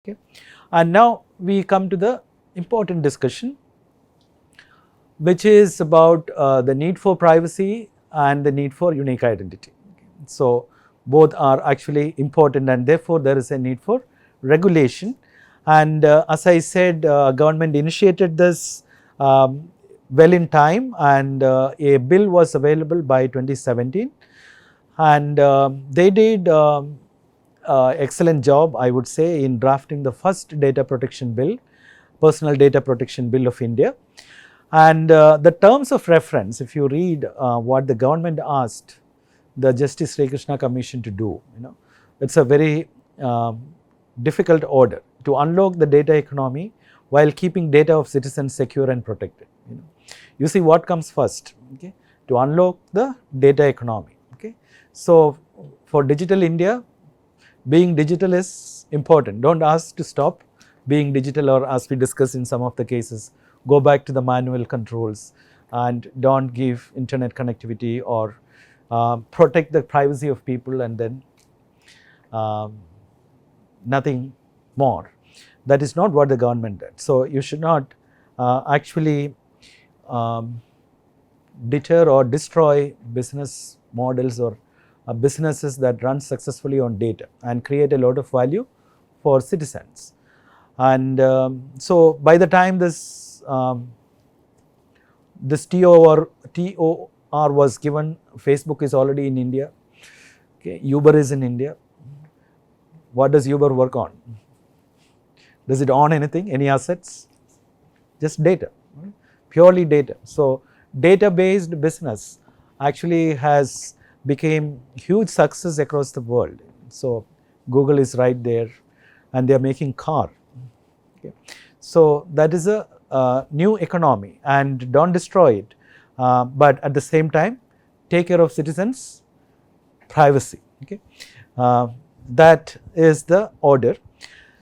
Okay. And now we come to the important discussion, which is about the need for privacy and the need for unique identity. So both are actually important, and therefore there is a need for regulation. And as I said, government initiated this well in time, and a bill was available by 2017, and they did excellent job, I would say, in drafting the first data protection bill, Personal Data Protection Bill of India. And the terms of reference, if you read what the government asked the Justice Sri Krishna Commission to do, it's a very difficult order to unlock the data economy while keeping data of citizens secure and protected. You see what comes first, okay? To unlock the data economy. Okay? So for digital India, being digital is important. Don't ask to stop being digital, or as we discussed in some of the cases, go back to the manual controls and don't give internet connectivity, or protect the privacy of people and then nothing more. That is not what the government did. So you should not actually deter or destroy business models or businesses that run successfully on data and create a lot of value for citizens. And so by the time this TOR was given, Facebook is already in India, okay? Uber is in India. What does Uber work on? Does it own anything, any assets? Just data, right? Purely data. So data based business actually has became huge success across the world. So Google is right there, and they are making car. Okay. So that is a new economy, and don't destroy it, but at the same time take care of citizens' privacy. Okay. That is the order.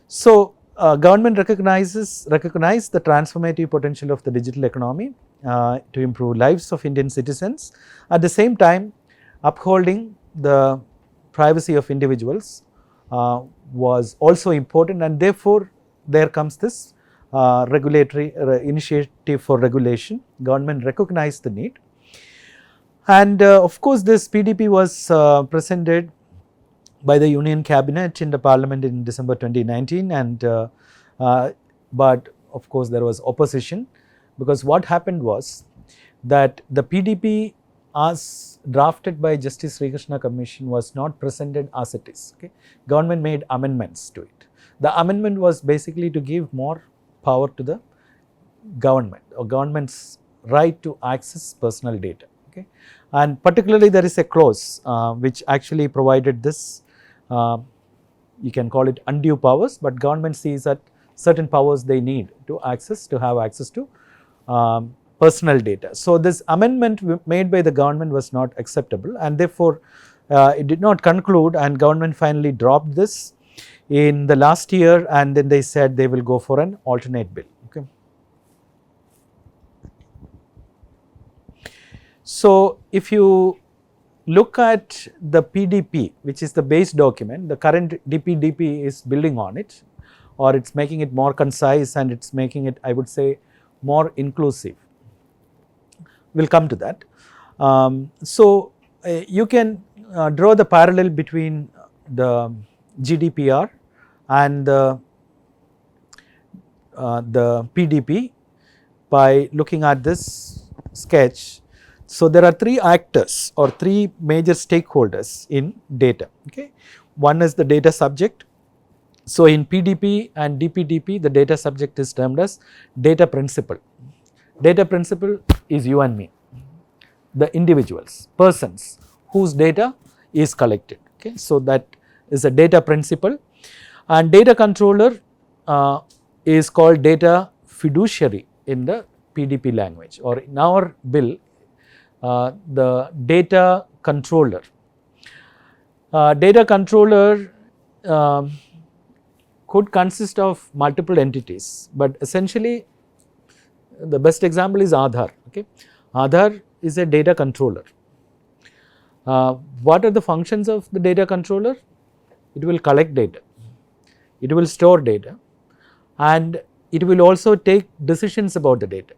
So government recognized the transformative potential of the digital economy to improve lives of Indian citizens. At the same time, upholding the privacy of individuals was also important, and therefore there comes this regulatory initiative for regulation. Government recognized the need, and of course this PDP was presented by the Union Cabinet in the Parliament in December 2019, and but of course there was opposition, because what happened was that the PDP as drafted by Justice Sri Krishna Commission was not presented as it is. Okay? Government made amendments to it. The amendment was basically to give more power to the government, or government's right to access personal data. Okay? And particularly there is a clause which actually provided this, you can call it undue powers, but government sees that certain powers they need to have access to personal data. So this amendment made by the government was not acceptable, and therefore it did not conclude, and government finally dropped this in the last year, and then they said they will go for an alternate bill. Okay. So if you look at the PDP, which is the base document, the current DPDP is building on it, or it's making it more concise, and it's making it, I would say, more inclusive. We'll come to that. So you can draw the parallel between the GDPR and the PDP by looking at this sketch. So there are three actors or three major stakeholders in data. Okay? One is the data subject. So in PDP and DPDP, the data subject is termed as data principal. Data principal is you and me, the individuals, persons whose data is collected. Okay? So that is a data principal, and data controller is called data fiduciary in the PDP language, or in our bill the data controller. Data controller could consist of multiple entities, but essentially the best example is Aadhar. Okay? Aadhar is a data controller. What are the functions of the data controller? It will collect data. it will store data, and it will also take decisions about the data.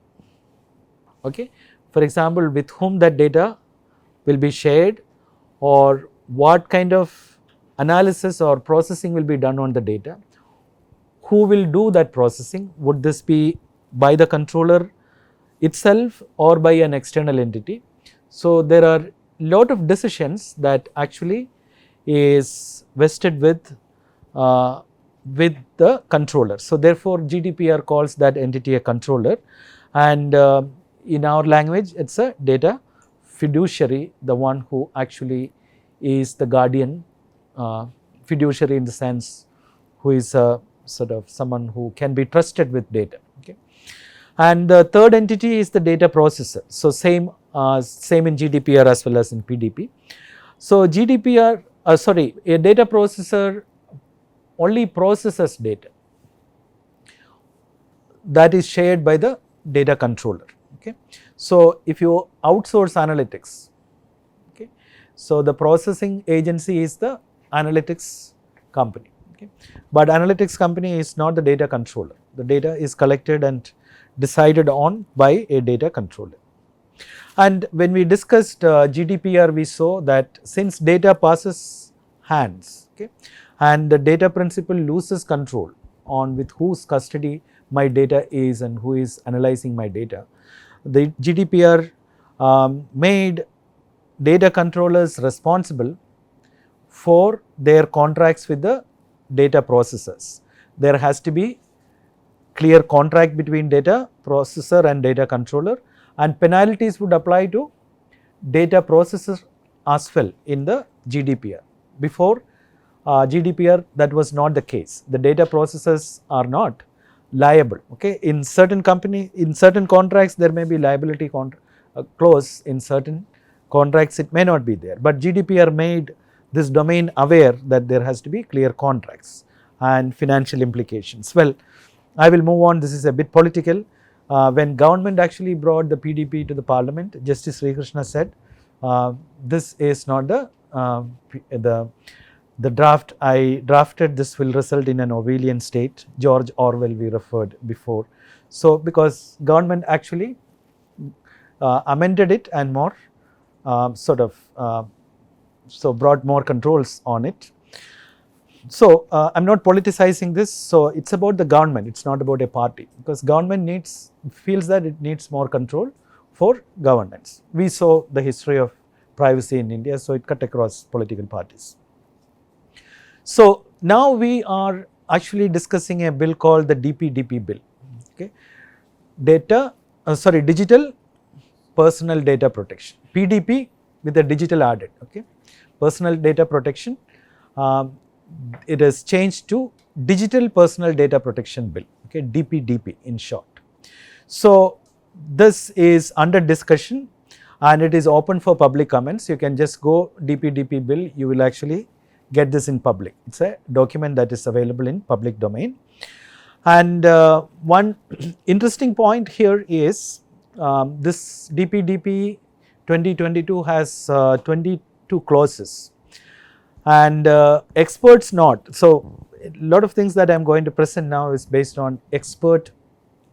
Okay. For example, with whom that data will be shared, or what kind of analysis or processing will be done on the data, who will do that processing, would this be by the controller itself or by an external entity. So, there are lot of decisions that actually is vested with the controller. So, therefore, GDPR calls that entity a controller, and in our language it is a data fiduciary, the one who actually is the guardian, fiduciary in the sense who is a sort of someone who can be trusted with data. Okay. And the third entity is the data processor. So, same in GDPR as well as in PDP. So, a data processor only processes data that is shared by the data controller. Okay. So, if you outsource analytics, okay, so the processing agency is the analytics company. Okay. But analytics company is not the data controller. The data is collected and decided on by a data controller. And when we discussed GDPR, we saw that since data passes hands, okay, and the data principal loses control on with whose custody my data is and who is analyzing my data, the GDPR made data controllers responsible for their contracts with the data processors. There has to be clear contract between data processor and data controller, and penalties would apply to data processor as well in the GDPR. Before GDPR, that was not the case. The data processors are not liable. Okay. In certain contracts there may be liability clause, in certain contracts it may not be there, but GDPR made this domain aware that there has to be clear contracts and financial implications. Well, I will move on, this is a bit political. When government actually brought the PDP to the parliament, Justice Sri Krishna said, this is not the draft I drafted, this will result in an Orwellian state. George Orwell we referred before. So, because government actually amended it and more so brought more controls on it. So, I am not politicizing this. So, it is about the government, it is not about a party, because government feels that it needs more control for governance. We saw the history of privacy in India, so it cut across political parties. So, now we are actually discussing a bill called the DPDP bill, okay. Digital Personal Data Protection, PDP with a digital added, okay. Personal Data Protection, it is changed to Digital Personal Data Protection Bill, okay, DPDP in short. So, this is under discussion and it is open for public comments. You can just go DPDP bill, you will actually get this in public. It is a document that is available in public domain. And one interesting point here is this DPDP 2022 has 22 clauses, and experts note. So, a lot of things that I am going to present now is based on expert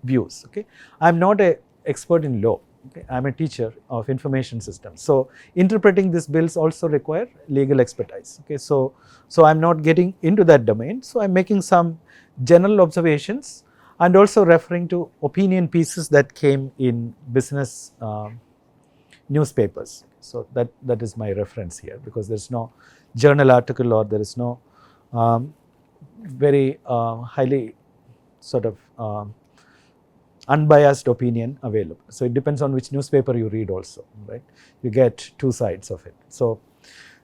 views. Okay. I am not an expert in law, okay. I am a teacher of information systems. So, interpreting these bills also require legal expertise. Okay. So, I am not getting into that domain. So, I am making some general observations and also referring to opinion pieces that came in business newspapers. So, that is my reference here, because there is no journal article or there is no very highly unbiased opinion available. So, it depends on which newspaper you read also, right. You get two sides of it. So,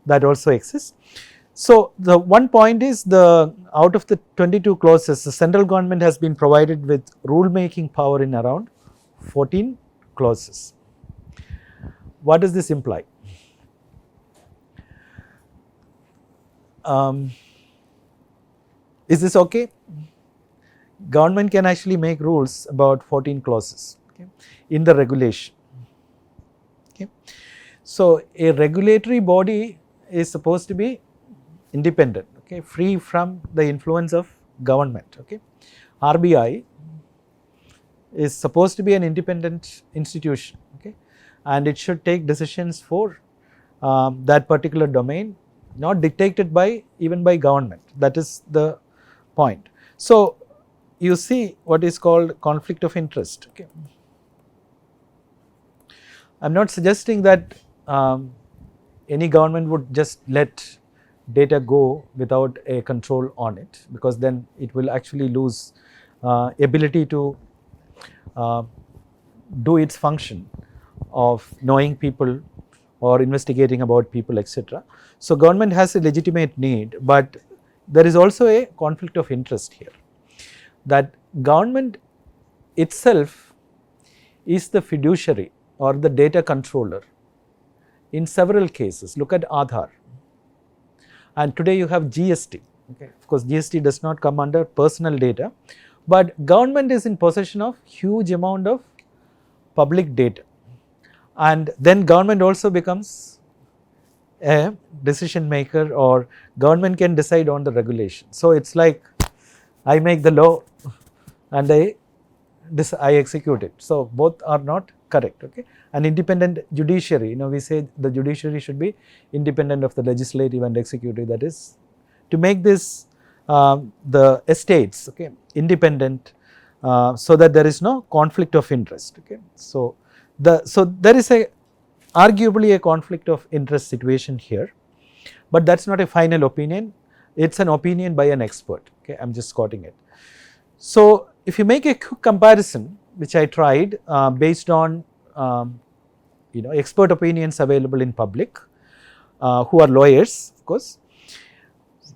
that also exists. So, the one point is out of the 22 clauses, the central government has been provided with rule making power in around 14 clauses. What does this imply? Is this okay? Government can actually make rules about 14 clauses, okay, in the regulation. Okay. So, a regulatory body is supposed to be independent, okay, free from the influence of government. Okay, RBI is supposed to be an independent institution, okay, and it should take decisions for that particular domain, not dictated by even by government. That is the point. So you see what is called conflict of interest. Okay, I am not suggesting that any government would just let data go without a control on it, because then it will actually lose ability to do its function of knowing people or investigating about people, etc. So government has a legitimate need, but there is also a conflict of interest here, that government itself is the fiduciary or the data controller in several cases. Look at Aadhar, and today you have GST. Okay, of course GST does not come under personal data, but government is in possession of huge amount of public data, and then government also becomes a decision maker, or government can decide on the regulation. So it's like I make the law and I execute it. So both are not correct. Okay, an independent judiciary, we say the judiciary should be independent of the legislative and executive. That is to make this the estates, okay, independent, so that there is no conflict of interest. Okay, so there is arguably a conflict of interest situation here, but that's not a final opinion. It's an opinion by an expert. Okay, I'm just quoting it. So if you make a quick comparison, which I tried based on expert opinions available in public, who are lawyers, of course.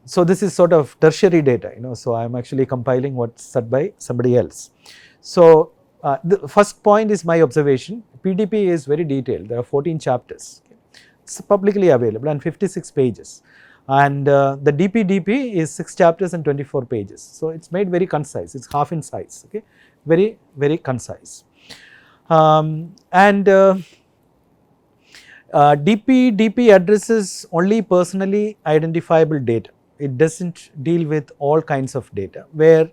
So this is sort of tertiary data, so I am actually compiling what's said by somebody else. So the first point is my observation. PDP is very detailed. There are 14 chapters. Okay. It's publicly available and 56 pages. And the DPDP is 6 chapters and 24 pages. So it's made very concise. It's half in size. Okay, very, very concise. DPDP addresses only personally identifiable data. It doesn't deal with all kinds of data, where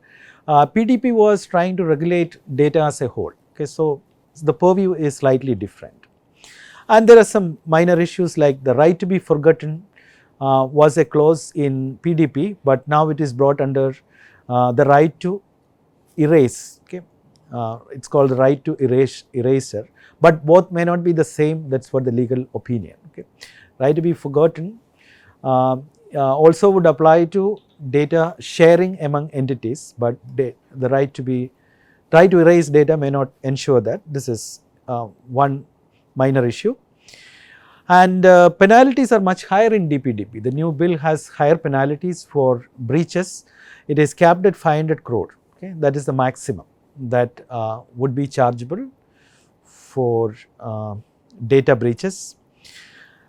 PDP was trying to regulate data as a whole. Okay, so the purview is slightly different. And there are some minor issues like the right to be forgotten was a clause in PDP, but now it is brought under the right to erase. Okay, it's called the right to eraser, but both may not be the same. That's for the legal opinion. Okay, right to be forgotten also would apply to data sharing among entities, but the right to erase data may not ensure that. This is one minor issue. And penalties are much higher in DPDP. The new bill has higher penalties for breaches. It is capped at 500 crore. Okay, that is the maximum that would be chargeable for data breaches.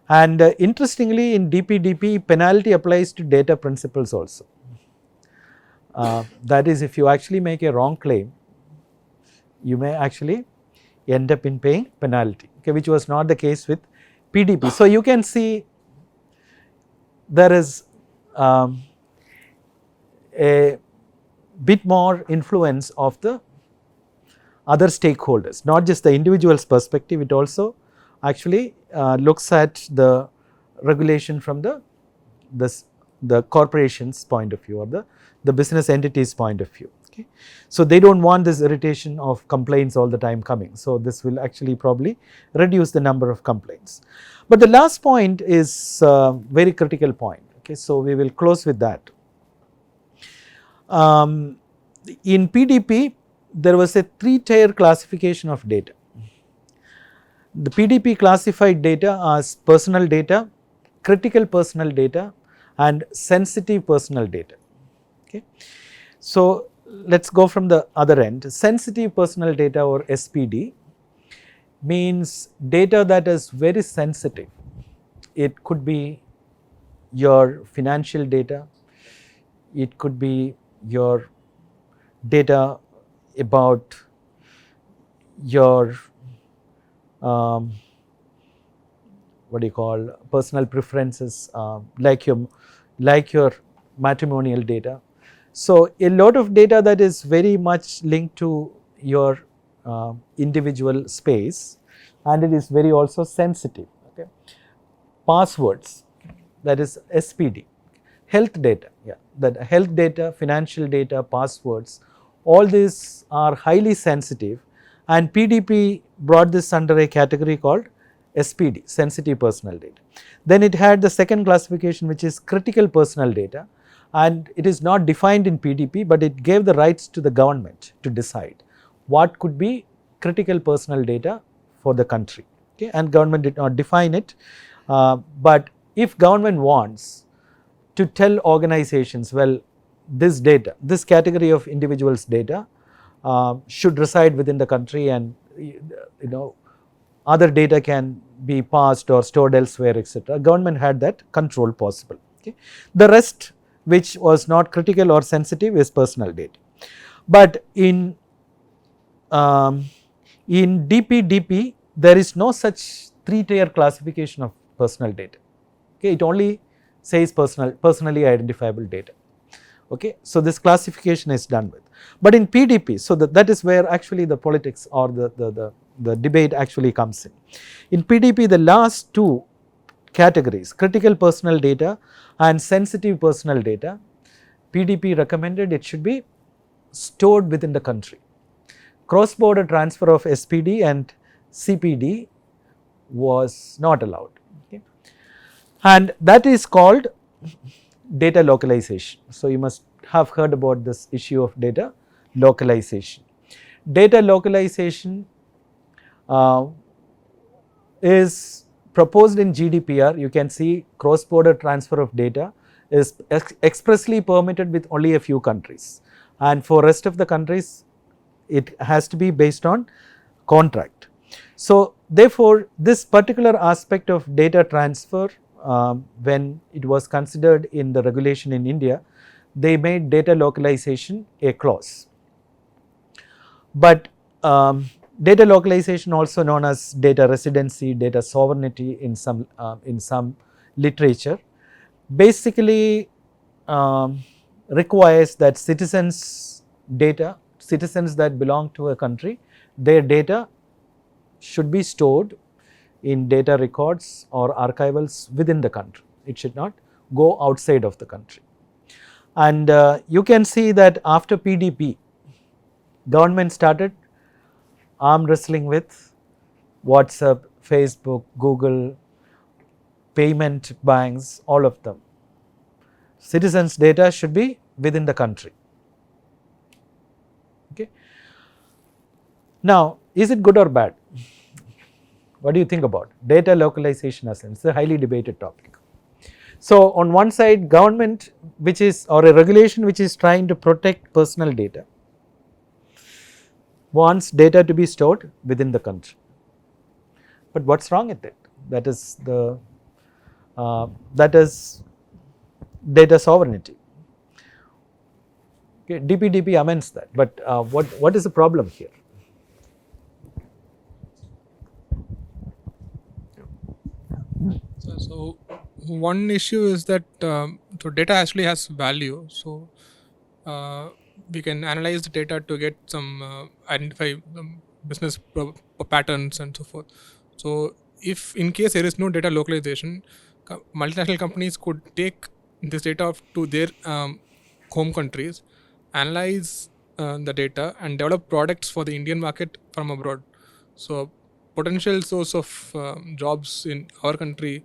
And interestingly, in DPDP, penalty applies to data principals also. That is, if you actually make a wrong claim, you may actually end up in paying penalty, okay, which was not the case with PDP. So you can see there is a bit more influence of the other stakeholders, not just the individual's perspective. It also actually looks at the regulation from the corporation's point of view, or the business entity's point of view. Okay. So they don't want this irritation of complaints all the time coming. So this will actually probably reduce the number of complaints. But the last point is a very critical point. Okay. So we will close with that. In PDP, there was a 3-tier classification of data. The PDP classified data as personal data, critical personal data, and sensitive personal data. Okay. So let's go from the other end. Sensitive personal data, or SPD, means data that is very sensitive. It could be your financial data, it could be your data about your personal preferences, like your matrimonial data. So, a lot of data that is very much linked to your individual space, and it is very also sensitive. Okay. Passwords, that is SPD, health data, that health data, financial data, passwords, all these are highly sensitive, and PDP brought this under a category called SPD, sensitive personal data. Then it had the second classification, which is critical personal data, and it is not defined in PDP, but it gave the rights to the government to decide what could be critical personal data for the country. Okay, and government did not define it, but if government wants to tell organizations, well, this data, this category of individuals' data should reside within the country, and other data can be passed or stored elsewhere, etc. Government had that control possible. Okay. The rest, which was not critical or sensitive, is personal data. But in DPDP, there is no such three-tier classification of personal data. Okay. It only says personally identifiable data. Okay. So, this classification is done with. But in PDP, so that is where actually the politics or the debate actually comes in. In PDP, the last two categories, critical personal data and sensitive personal data, PDP recommended it should be stored within the country. Cross-border transfer of SPD and CPD was not allowed. Okay. And that is called data localization. So, you must have heard about this issue of data localization. Data localization is proposed in GDPR. You can see cross-border transfer of data is expressly permitted with only a few countries, and for rest of the countries it has to be based on contract. So, therefore, this particular aspect of data transfer, when it was considered in the regulation in India, they made data localization a clause. But data localization, also known as data residency, data sovereignty in some literature, basically requires that citizens' data, citizens that belong to a country, their data should be stored in data records or archivals within the country. It should not go outside of the country. And you can see that after PDP, government started arm wrestling with WhatsApp, Facebook, Google, payment banks, all of them. Citizens' data should be within the country. Okay. Now, is it good or bad? What do you think about data localization? As it's a highly debated topic. So, on one side, government, which is, or a regulation which is trying to protect personal data, wants data to be stored within the country. But what's wrong with it? That is data sovereignty. Okay, DPDP amends that, but what is the problem here? So one issue is that so data actually has value. So we can analyze the data to get some identify business patterns and so forth. So if in case there is no data localization, multinational companies could take this data to their home countries, analyze the data and develop products for the Indian market from abroad. So potential source of jobs in our country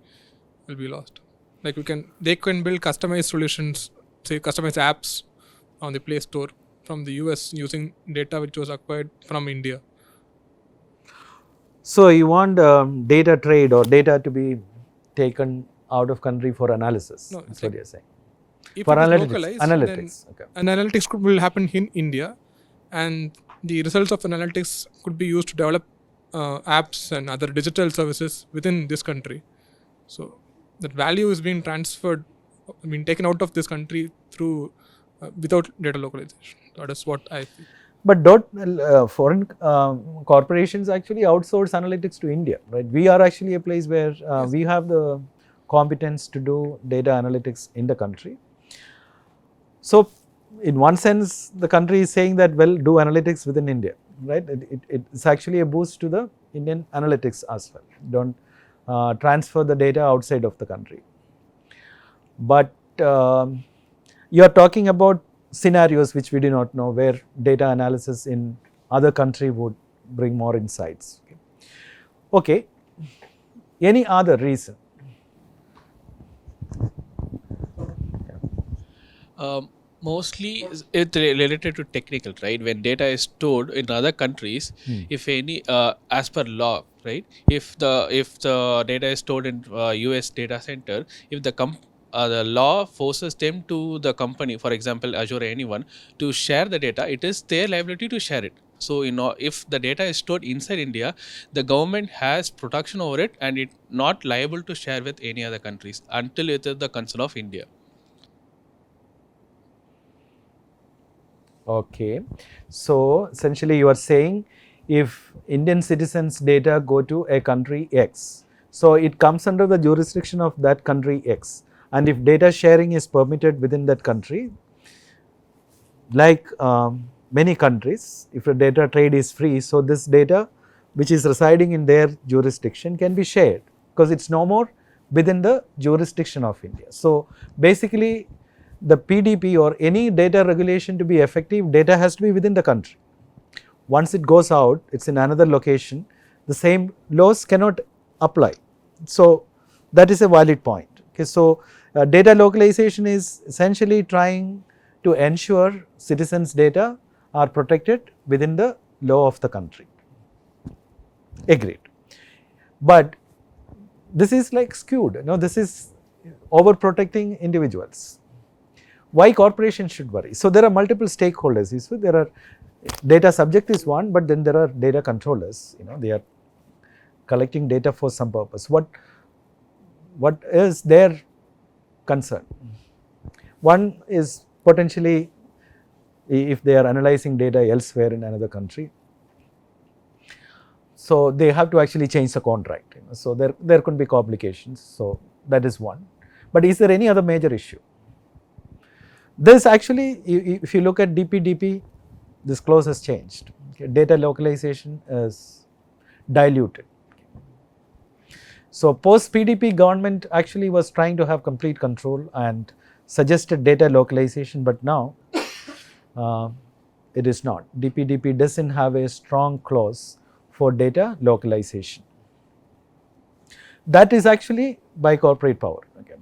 will be lost. Like they can build customized solutions, say customized apps on the Play Store from the US using data which was acquired from India. So you want data trade or data to be taken out of country for analysis? No, that's what you're saying. If for it is analytics, localized, analytics. then okay. analytics will happen in India, and the results of analytics could be used to develop apps and other digital services within this country. So that value is being transferred, taken out of this country through without data localization. That is what I feel. But foreign corporations actually outsource analytics to India, right? We are actually a place where Yes. we have the competence to do data analytics in the country. So in one sense, the country is saying that, well, do analytics within India, right? It's actually a boost to the Indian analytics as well. Don't transfer the data outside of the country. But you are talking about scenarios which we do not know, where data analysis in other country would bring more insights. Okay. Any other reason? Mostly it's related to technical, right? When data is stored in other countries, if any, as per law, right? If the data is stored in US data center, if the law forces them to the company, for example, Azure or anyone, to share the data, it is their liability to share it. So, if the data is stored inside India, the government has protection over it, and it not liable to share with any other countries until it is the concern of India. Okay. So essentially you are saying, if Indian citizens' data go to a country X, so it comes under the jurisdiction of that country X, and if data sharing is permitted within that country, like many countries, if the data trade is free, so this data which is residing in their jurisdiction can be shared, because it's no more within the jurisdiction of India. So basically, the PDP or any data regulation to be effective, data has to be within the country. Once it goes out, it's in another location, the same laws cannot apply. So that is a valid point. Okay, so data localization is essentially trying to ensure citizens' data are protected within the law of the country. Agreed. But this is like skewed. No, this is overprotecting individuals. Why corporations should worry? So there are multiple stakeholders. You see, there are data subject is one, but then there are data controllers. They are collecting data for some purpose. What is their concern? One is potentially if they are analyzing data elsewhere in another country, so they have to actually change the contract. So there could be complications. So that is one. But is there any other major issue? This actually, if you look at DPDP, this clause has changed. Okay, data localization is diluted. So post PDP government actually was trying to have complete control and suggested data localization, but now it is not. DPDP doesn't have a strong clause for data localization. That is actually by corporate power. Okay.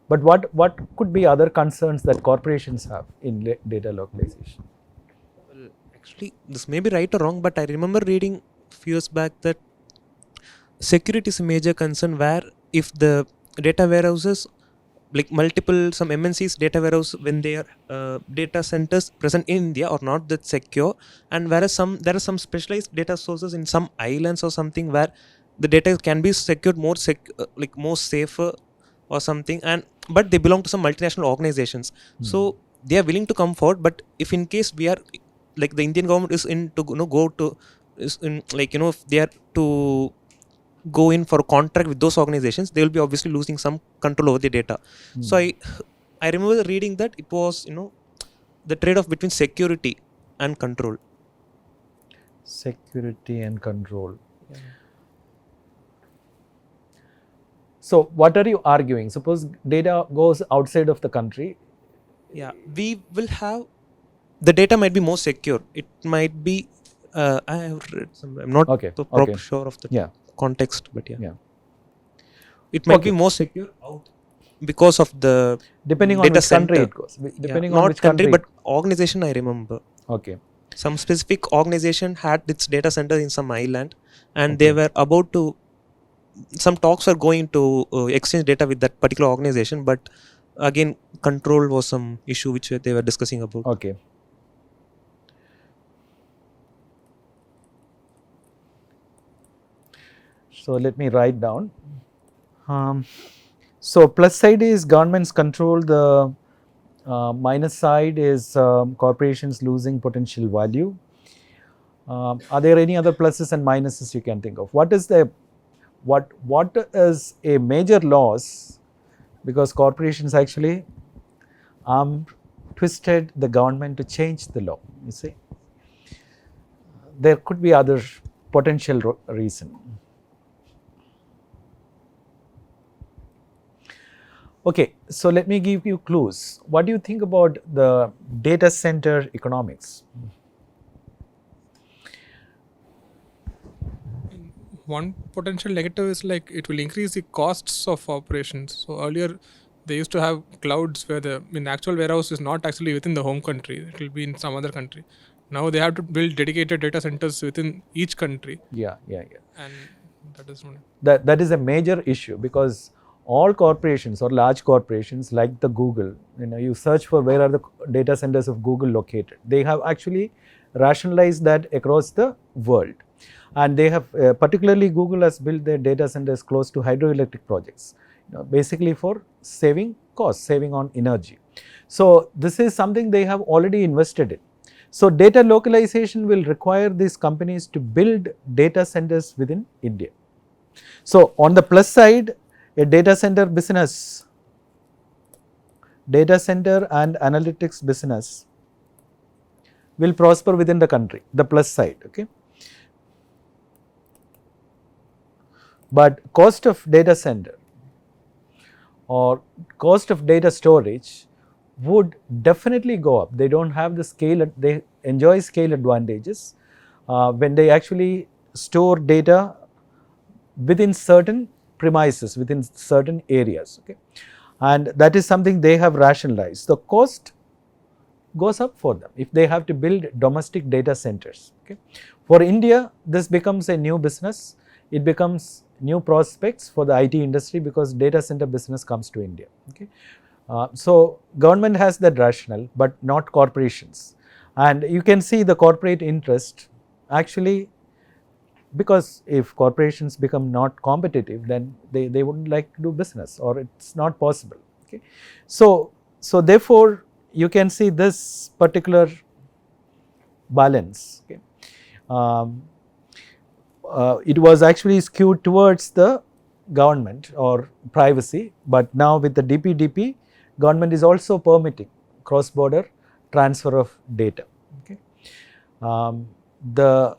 But what could be other concerns that corporations have in data localization? Well, actually, this may be right or wrong, but I remember reading a few years back that security is a major concern, where if the data warehouses, like some MNCs data warehouse, when their data centers present in India are not that secure, and whereas there are some specialized data sources in some islands or something where the data can be secured more more safer or something, but they belong to some multinational organizations. So they are willing to come forward, but if in case we are like the Indian government is in to go to is in if they are to go in for a contract with those organizations, they will be obviously losing some control over the data. So I remember reading that it was the trade-off between security and control. Security and control. Yeah. So what are you arguing? Suppose data goes outside of the country. Yeah, we will have the data might be more secure. It might be I have read somewhere. I'm not so sure of the context, but yeah. It might be more secure out because of the depending on data which center. Country it goes. Depending on not which country, but organization I remember. Okay. Some specific organization had its data center in some island, and they were about to. Some talks were going to exchange data with that particular organization, but again, control was some issue which they were discussing about. Okay. So let me write down. So plus side is governments control, the minus side is corporations losing potential value. Are there any other pluses and minuses you can think of? What is a major loss, because corporations actually twisted the government to change the law, you see. There could be other potential reason. Okay, so let me give you clues. What do you think about the data center economics? One potential negative is like it will increase the costs of operations. So earlier they used to have clouds where the actual warehouse is not actually within the home country, it will be in some other country. Now they have to build dedicated data centers within each country. Yeah. And that is one. That is a major issue, because all corporations or large corporations like the Google, you search for where are the data centers of Google located. They have actually rationalized that across the world. And they have, particularly Google has built their data centers close to hydroelectric projects, basically for saving costs, saving on energy. So this is something they have already invested in. So data localization will require these companies to build data centers within India. So on the plus side, a data center business, data center and analytics business will prosper within the country, the plus side, okay. But cost of data center or cost of data storage would definitely go up. They don't have the scale, they enjoy scale advantages when they actually store data within certain premises, within certain areas, okay. And that is something they have rationalized. The cost goes up for them if they have to build domestic data centers, okay. For India, this becomes a new business. It becomes new prospects for the IT industry because data center business comes to India, okay. So government has that rationale, but not corporations. And you can see the corporate interest actually, because if corporations become not competitive, then they wouldn't like to do business, or it's not possible, okay. So therefore you can see this particular balance, okay. It was actually skewed towards the government or privacy, but now with the DPDP, government is also permitting cross-border transfer of data, okay. The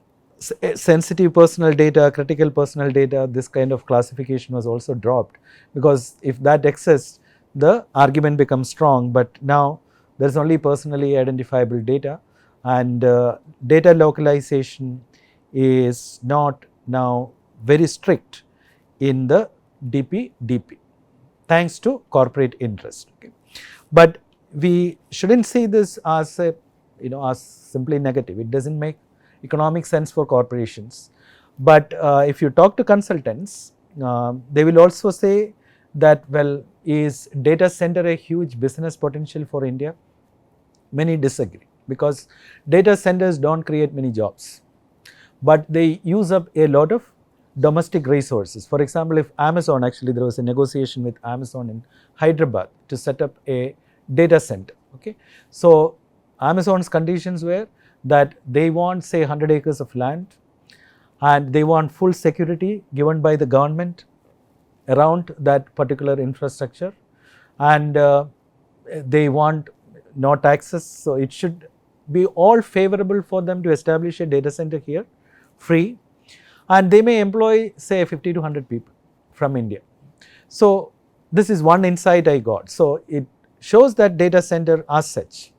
sensitive personal data, critical personal data, this kind of classification was also dropped, because if that exists, the argument becomes strong. But now there is only personally identifiable data, and data localization is not now very strict in the DPDP, thanks to corporate interest, okay. But we shouldn't see this as a, as simply negative. It doesn't make economic sense for corporations. But if you talk to consultants, they will also say that, well, is data center a huge business potential for India? Many disagree, because data centers don't create many jobs, but they use up a lot of domestic resources. For example, if Amazon, actually there was a negotiation with Amazon in Hyderabad to set up a data center, okay. So Amazon's conditions were that they want, say, 100 acres of land, and they want full security given by the government around that particular infrastructure, and they want no taxes. So it should be all favorable for them to establish a data center here, free, and they may employ, say, 50 to 100 people from India. So this is one insight I got. So it shows that data center as such,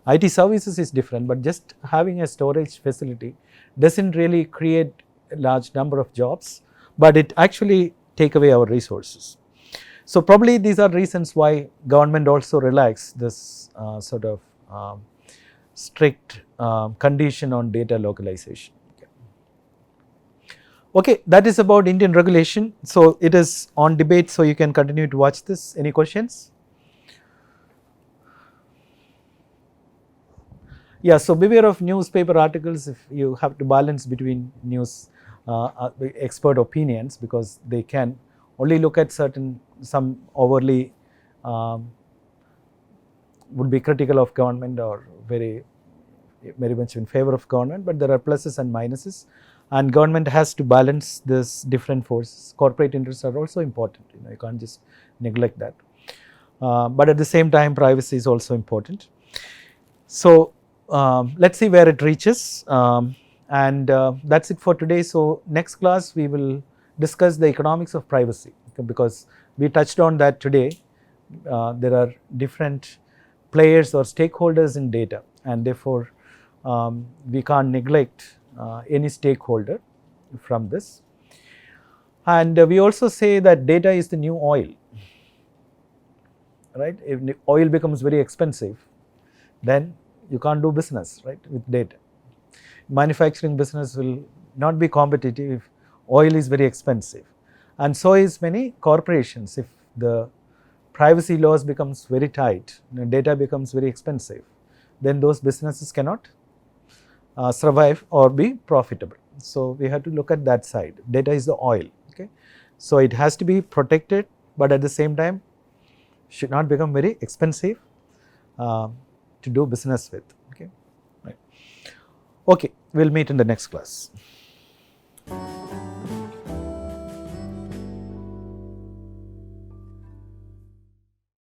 IT services is different, but just having a storage facility doesn't really create a large number of jobs, but it actually take away our resources. So probably these are reasons why government also relaxed this sort of strict condition on data localization. Okay, that is about Indian regulation. So it is on debate, so you can continue to watch this. Any questions? Yeah, so beware of newspaper articles if you have to balance between news expert opinions, because they can only look at some overly would be critical of government or very much in favor of government, but there are pluses and minuses, and government has to balance this different forces. Corporate interests are also important, you can't just neglect that, but at the same time privacy is also important. So let's see where it reaches, and that's it for today. So next class we will discuss the economics of privacy, because we touched on that today. There are different players or stakeholders in data, and therefore we can't neglect any stakeholder from this. And we also say that data is the new oil, right? If oil becomes very expensive, then you can't do business, right, with data. Manufacturing business will not be competitive if oil is very expensive, and so is many corporations. If the privacy laws becomes very tight, data becomes very expensive, then those businesses cannot survive or be profitable. So we have to look at that side. Data is the oil, okay? So it has to be protected, but at the same time should not become very expensive to do business with, okay? Right. Okay, we'll meet in the next class.